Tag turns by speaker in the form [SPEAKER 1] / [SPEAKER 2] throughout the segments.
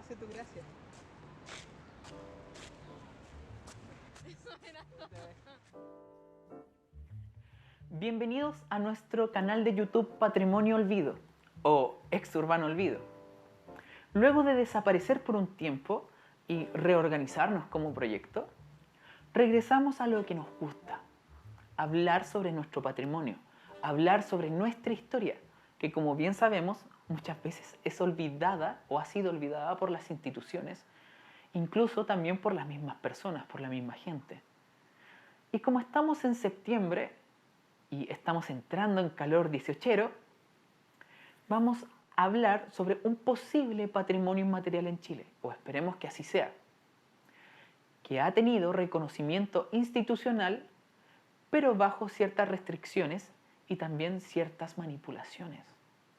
[SPEAKER 1] hace tu gracia. Bienvenidos a nuestro canal de YouTube Patrimonio Olvido o Ex Urbano Olvido. Luego de desaparecer por un tiempo y reorganizarnos como proyecto, regresamos a lo que nos gusta, hablar sobre nuestro patrimonio, hablar sobre nuestra historia, que como bien sabemos muchas veces es olvidada o ha sido olvidada por las instituciones, incluso también por las mismas personas, por la misma gente. Y como estamos en septiembre y estamos entrando en calor dieciochero, vamos a hablar sobre un posible patrimonio inmaterial en Chile, o esperemos que así sea, que ha tenido reconocimiento institucional, pero bajo ciertas restricciones y también ciertas manipulaciones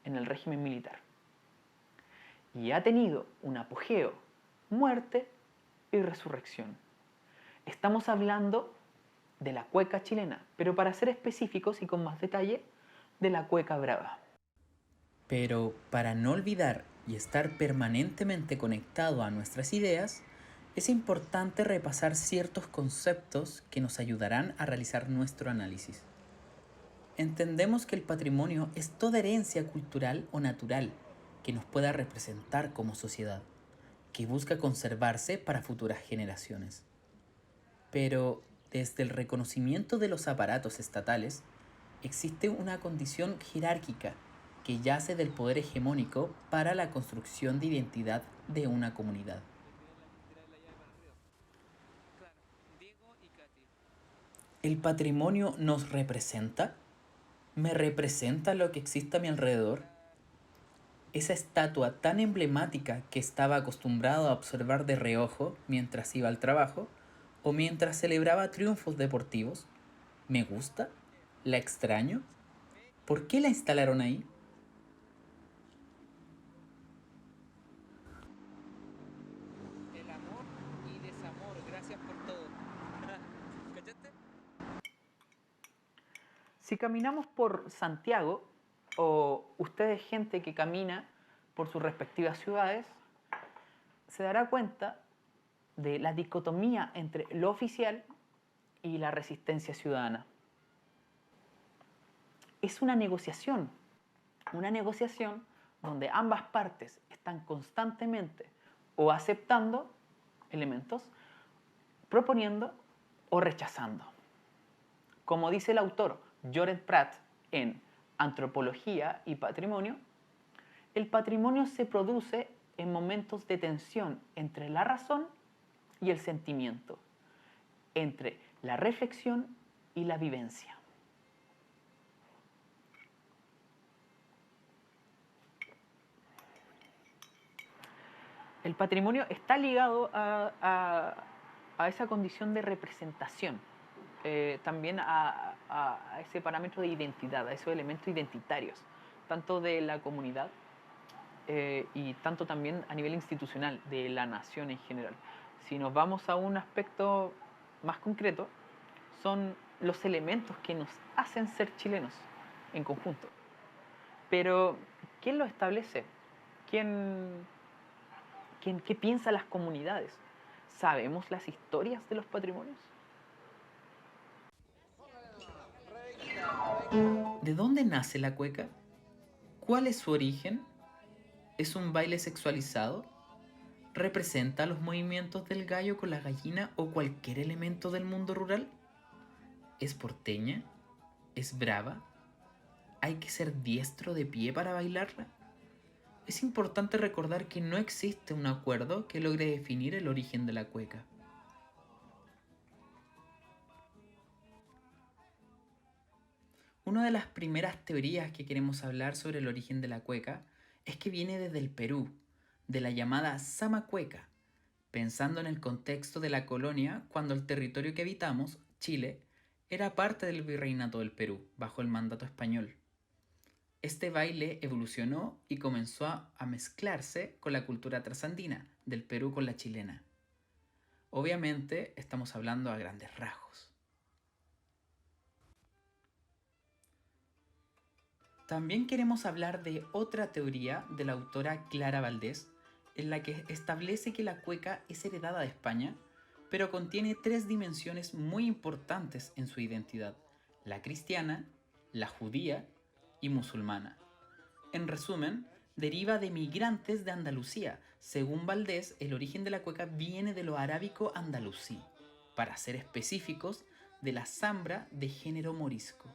[SPEAKER 1] en el régimen militar. Y ha tenido un apogeo, muerte y resurrección. Estamos hablando de la cueca chilena, pero para ser específicos y con más detalle, de la cueca brava.
[SPEAKER 2] Pero para no olvidar y estar permanentemente conectado a nuestras ideas, es importante repasar ciertos conceptos que nos ayudarán a realizar nuestro análisis. Entendemos que el patrimonio es toda herencia cultural o natural que nos pueda representar como sociedad, que busca conservarse para futuras generaciones. Pero desde el reconocimiento de los aparatos estatales, existe una condición jerárquica que yace del poder hegemónico para la construcción de identidad de una comunidad. ¿El patrimonio nos representa? ¿Me representa lo que existe a mi alrededor? Esa estatua tan emblemática que estaba acostumbrado a observar de reojo mientras iba al trabajo o mientras celebraba triunfos deportivos, ¿me gusta? ¿La extraño? ¿Por qué la instalaron ahí?
[SPEAKER 1] El amor y desamor, gracias por todo. ¿Cachaste? Si caminamos por Santiago, o ustedes gente que camina por sus respectivas ciudades, se dará cuenta de la dicotomía entre lo oficial y la resistencia ciudadana. Es una negociación donde ambas partes están constantemente o aceptando elementos, proponiendo o rechazando. Como dice el autor Lloret Prat en Antropología y Patrimonio, el patrimonio se produce en momentos de tensión entre la razón y el sentimiento, entre la reflexión y la vivencia. El patrimonio está ligado a esa condición de representación, también a ese parámetro de identidad, a esos elementos identitarios, tanto de la comunidad y tanto también a nivel institucional, de la nación en general. Si nos vamos a un aspecto más concreto, son los elementos que nos hacen ser chilenos en conjunto. Pero, ¿quién lo establece? ¿Quién, qué piensan las comunidades? ¿Sabemos las historias de los patrimonios?
[SPEAKER 2] ¿De dónde nace la cueca? ¿Cuál es su origen? ¿Es un baile sexualizado? ¿Representa los movimientos del gallo con la gallina o cualquier elemento del mundo rural? ¿Es porteña? ¿Es brava? ¿Hay que ser diestro de pie para bailarla? Es importante recordar que no existe un acuerdo que logre definir el origen de la cueca. Una de las primeras teorías que queremos hablar sobre el origen de la cueca es que viene desde el Perú, de la llamada Samacueca, pensando en el contexto de la colonia cuando el territorio que habitamos, Chile, era parte del virreinato del Perú, bajo el mandato español. Este baile evolucionó y comenzó a mezclarse con la cultura trasandina, del Perú con la chilena. Obviamente estamos hablando a grandes rasgos. También queremos hablar de otra teoría de la autora Clara Valdés, en la que establece que la cueca es heredada de España, pero contiene tres dimensiones muy importantes en su identidad: la cristiana, la judía y musulmana. En resumen, deriva de migrantes de Andalucía. Según Valdés, el origen de la cueca viene de lo arábico andalusí, para ser específicos, de la zambra de género morisco.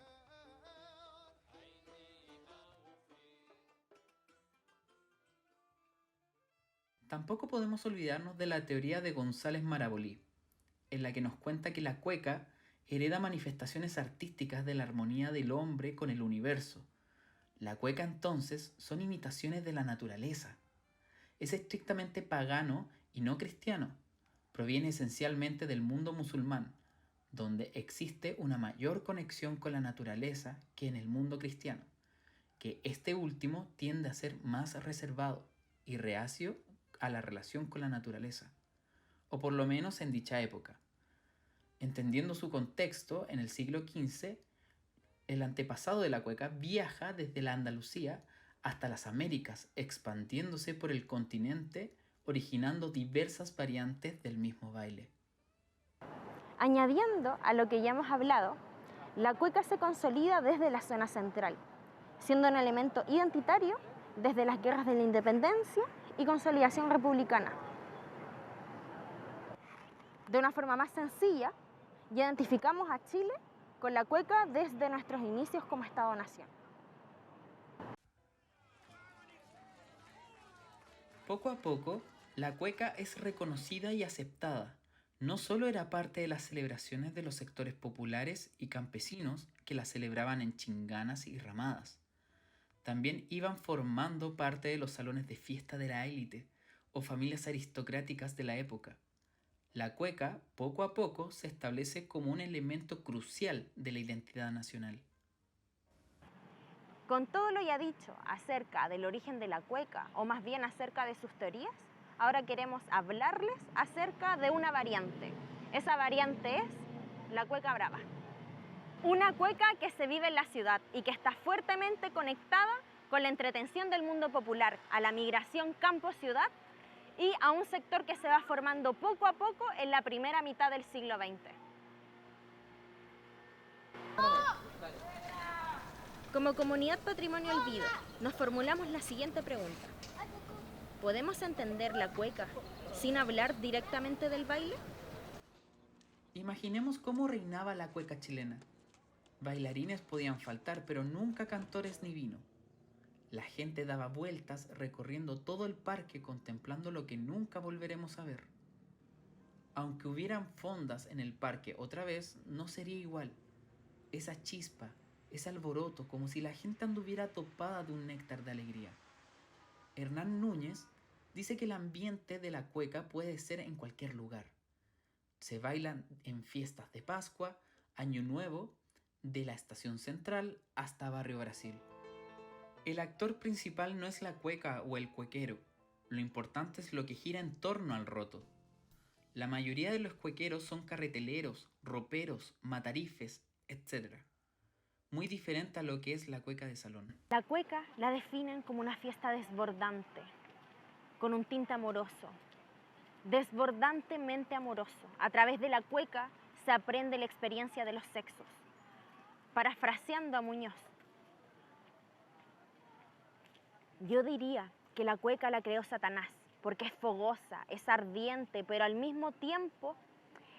[SPEAKER 2] Tampoco podemos olvidarnos de la teoría de González Marabolí, en la que nos cuenta que la cueca hereda manifestaciones artísticas de la armonía del hombre con el universo. La cueca entonces son imitaciones de la naturaleza. Es estrictamente pagano y no cristiano. Proviene esencialmente del mundo musulmán, donde existe una mayor conexión con la naturaleza que en el mundo cristiano, que este último tiende a ser más reservado y reacio a la relación con la naturaleza, o por lo menos en dicha época. Entendiendo su contexto, en el siglo XV, el antepasado de la cueca viaja desde la Andalucía hasta las Américas, expandiéndose por el continente, originando diversas variantes del mismo baile.
[SPEAKER 3] Añadiendo a lo que ya hemos hablado, la cueca se consolida desde la zona central, siendo un elemento identitario desde las guerras de la independencia y consolidación republicana. De una forma más sencilla, identificamos a Chile con la cueca desde nuestros inicios como Estado-nación.
[SPEAKER 2] Poco a poco, la cueca es reconocida y aceptada. No solo era parte de las celebraciones de los sectores populares y campesinos que la celebraban en chinganas y ramadas. También iban formando parte de los salones de fiesta de la élite o familias aristocráticas de la época. La cueca, poco a poco, se establece como un elemento crucial de la identidad nacional.
[SPEAKER 3] Con todo lo ya dicho acerca del origen de la cueca, o más bien acerca de sus teorías, ahora queremos hablarles acerca de una variante. Esa variante es la cueca brava. Una cueca que se vive en la ciudad y que está fuertemente conectada con la entretención del mundo popular, a la migración campo-ciudad y a un sector que se va formando poco a poco en la primera mitad del siglo XX. Como comunidad Patrimonio Olvido, nos formulamos la siguiente pregunta. ¿Podemos entender la cueca sin hablar directamente del baile?
[SPEAKER 2] Imaginemos cómo reinaba la cueca chilena. Bailarines podían faltar, pero nunca cantores ni vino. La gente daba vueltas recorriendo todo el parque contemplando lo que nunca volveremos a ver. Aunque hubieran fondas en el parque otra vez, no sería igual. Esa chispa, ese alboroto, como si la gente anduviera topada de un néctar de alegría. Hernán Núñez dice que el ambiente de la cueca puede ser en cualquier lugar. Se bailan en fiestas de Pascua, Año Nuevo, de la Estación Central hasta Barrio Brasil. El actor principal no es la cueca o el cuequero, lo importante es lo que gira en torno al roto. La mayoría de los cuequeros son carreteleros, roperos, matarifes, etc. Muy diferente a lo que es la cueca de salón.
[SPEAKER 3] La cueca la definen como una fiesta desbordante, con un tinte amoroso, desbordantemente amoroso. A través de la cueca se aprende la experiencia de los sexos. Parafraseando a Muñoz, yo diría que la cueca la creó Satanás, porque es fogosa, es ardiente, pero al mismo tiempo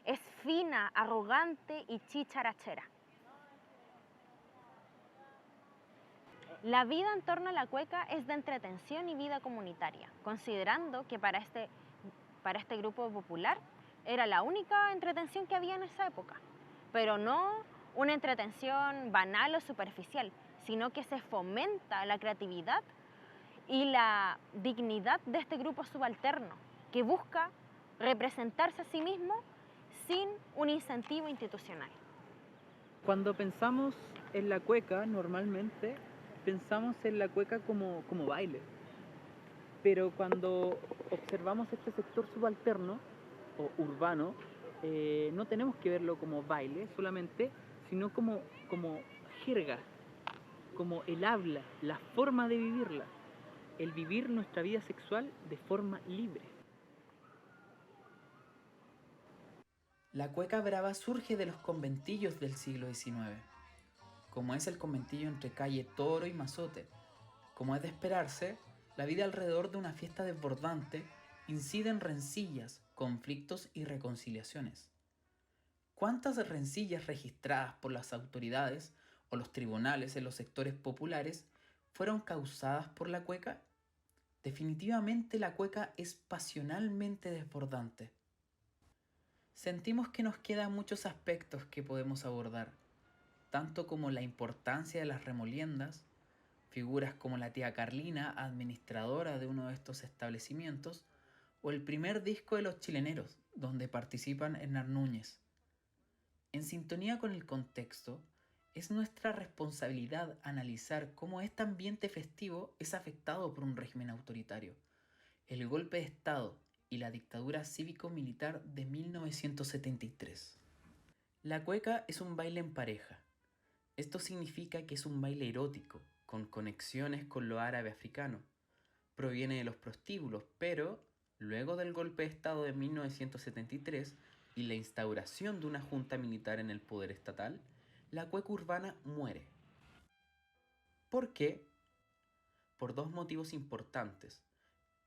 [SPEAKER 3] es fina, arrogante y chicharachera. La vida en torno a la cueca es de entretención y vida comunitaria, considerando que para este grupo popular era la única entretención que había en esa época, pero no una entretención banal o superficial, sino que se fomenta la creatividad y la dignidad de este grupo subalterno, que busca representarse a sí mismo sin un incentivo institucional.
[SPEAKER 1] Cuando pensamos en la cueca, normalmente pensamos en la cueca como baile. Pero cuando observamos este sector subalterno o urbano, no tenemos que verlo como baile solamente, sino como jerga, como el habla, la forma de vivirla. el vivir nuestra vida sexual de forma libre.
[SPEAKER 2] La cueca brava surge de los conventillos del siglo XIX, como es el conventillo entre calle Toro y Mazote. Como es de esperarse, la vida alrededor de una fiesta desbordante incide en rencillas, conflictos y reconciliaciones. ¿Cuántas rencillas registradas por las autoridades o los tribunales en los sectores populares fueron causadas por la cueca? Definitivamente la cueca es pasionalmente desbordante. Sentimos que nos quedan muchos aspectos que podemos abordar, tanto como la importancia de las remoliendas, figuras como la tía Carlina, administradora de uno de estos establecimientos, o el primer disco de Los Chileneros, donde participan Hernán Núñez. En sintonía con el contexto, es nuestra responsabilidad analizar cómo este ambiente festivo es afectado por un régimen autoritario, el golpe de Estado y la dictadura cívico-militar de 1973. La cueca es un baile en pareja. Esto significa que es un baile erótico, con conexiones con lo árabe africano. Proviene de los prostíbulos, pero luego del golpe de Estado de 1973 y la instauración de una junta militar en el poder estatal, la cueca urbana muere. ¿Por qué? Por dos motivos importantes.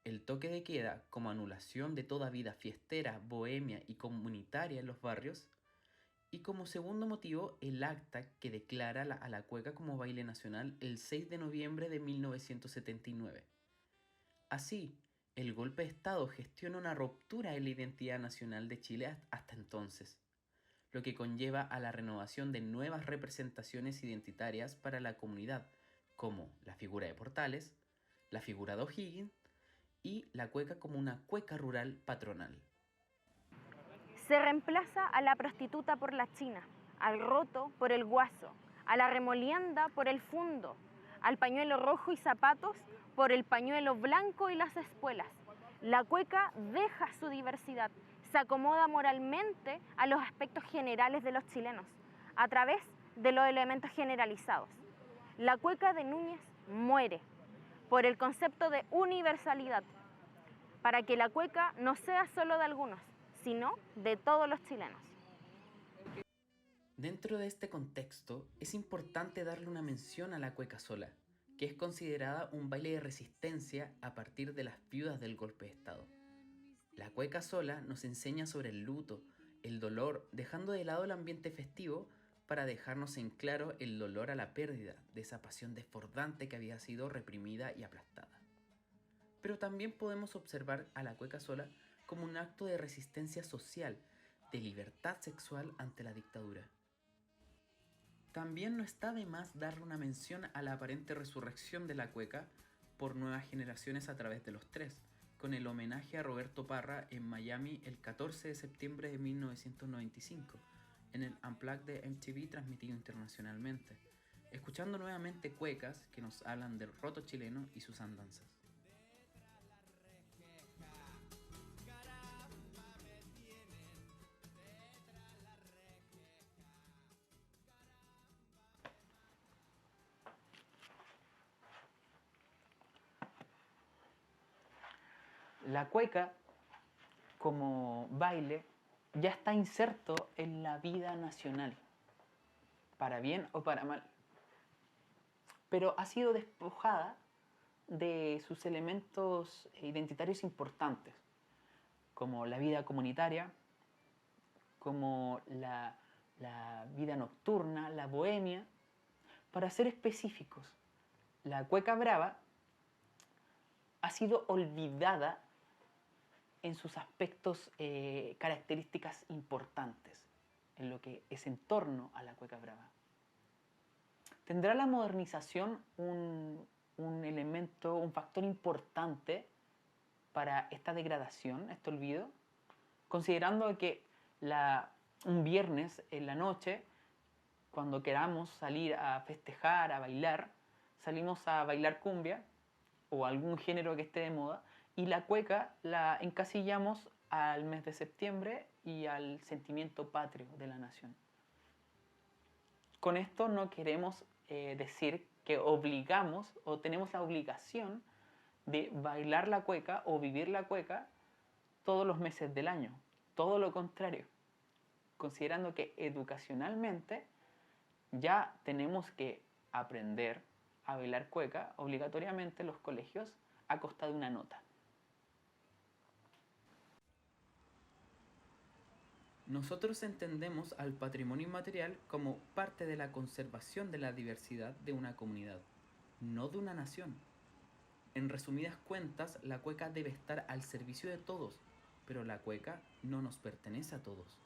[SPEAKER 2] El toque de queda como anulación de toda vida fiestera, bohemia y comunitaria en los barrios, y como segundo motivo el acta que declara a la cueca como baile nacional el 6 de noviembre de 1979. Así, el golpe de Estado gestiona una ruptura en la identidad nacional de Chile hasta entonces, lo que conlleva a la renovación de nuevas representaciones identitarias para la comunidad, como la figura de Portales, la figura de O'Higgins y la cueca como una cueca rural patronal.
[SPEAKER 3] Se reemplaza a la prostituta por la china, al roto por el guaso, a la remolienda por el fundo, al pañuelo rojo y zapatos por el pañuelo blanco y las espuelas. La cueca deja su diversidad, se acomoda moralmente a los aspectos generales de los chilenos, a través de los elementos generalizados. La cueca de Núñez muere por el concepto de universalidad, para que la cueca no sea solo de algunos, sino de todos los chilenos.
[SPEAKER 2] Dentro de este contexto, es importante darle una mención a la cueca sola, que es considerada un baile de resistencia a partir de las viudas del golpe de Estado. La cueca sola nos enseña sobre el luto, el dolor, dejando de lado el ambiente festivo para dejarnos en claro el dolor a la pérdida de esa pasión desbordante que había sido reprimida y aplastada. Pero también podemos observar a la cueca sola como un acto de resistencia social, de libertad sexual ante la dictadura. También no está de más darle una mención a la aparente resurrección de la cueca por nuevas generaciones a través de los tres, con el homenaje a Roberto Parra en Miami el 14 de septiembre de 1995, en el Unplugged de MTV transmitido internacionalmente, escuchando nuevamente cuecas que nos hablan del roto chileno y sus andanzas.
[SPEAKER 1] La cueca, como baile, ya está inserto en la vida nacional, para bien o para mal. Pero ha sido despojada de sus elementos identitarios importantes, como la vida comunitaria, como la vida nocturna, la bohemia. Para ser específicos, la cueca brava ha sido olvidada en sus aspectos, características importantes, en lo que es en torno a la cueca brava. ¿Tendrá la modernización un elemento, un factor importante para esta degradación, este olvido? Considerando que un viernes en la noche, cuando queramos salir a festejar, a bailar, salimos a bailar cumbia o algún género que esté de moda, y la cueca la encasillamos al mes de septiembre y al sentimiento patrio de la nación. Con esto no queremos decir que obligamos o tenemos la obligación de bailar la cueca o vivir la cueca todos los meses del año. Todo lo contrario, considerando que educacionalmente ya tenemos que aprender a bailar cueca obligatoriamente en los colegios a costa de una nota.
[SPEAKER 2] Nosotros entendemos al patrimonio inmaterial como parte de la conservación de la diversidad de una comunidad, no de una nación. En resumidas cuentas, la cueca debe estar al servicio de todos, pero la cueca no nos pertenece a todos,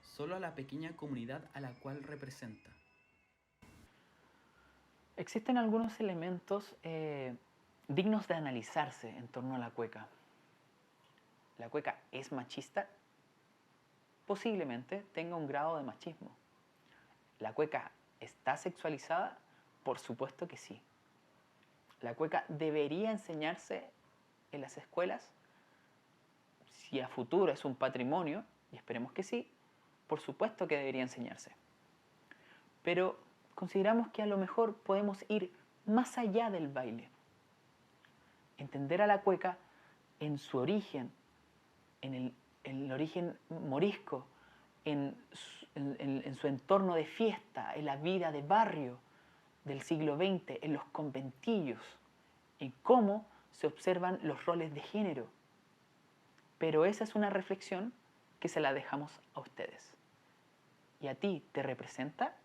[SPEAKER 2] solo a la pequeña comunidad a la cual representa.
[SPEAKER 1] Existen algunos elementos dignos de analizarse en torno a la cueca. ¿La cueca es machista? Posiblemente tenga un grado de machismo. ¿La cueca está sexualizada? Por supuesto que sí. ¿La cueca debería enseñarse en las escuelas? Si a futuro es un patrimonio, y esperemos que sí, por supuesto que debería enseñarse. Pero consideramos que a lo mejor podemos ir más allá del baile. Entender a la cueca en su origen, en el origen morisco, en su entorno de fiesta, en la vida de barrio del siglo XX, en los conventillos, en cómo se observan los roles de género. Pero esa es una reflexión que se la dejamos a ustedes. ¿Y a ti te representa?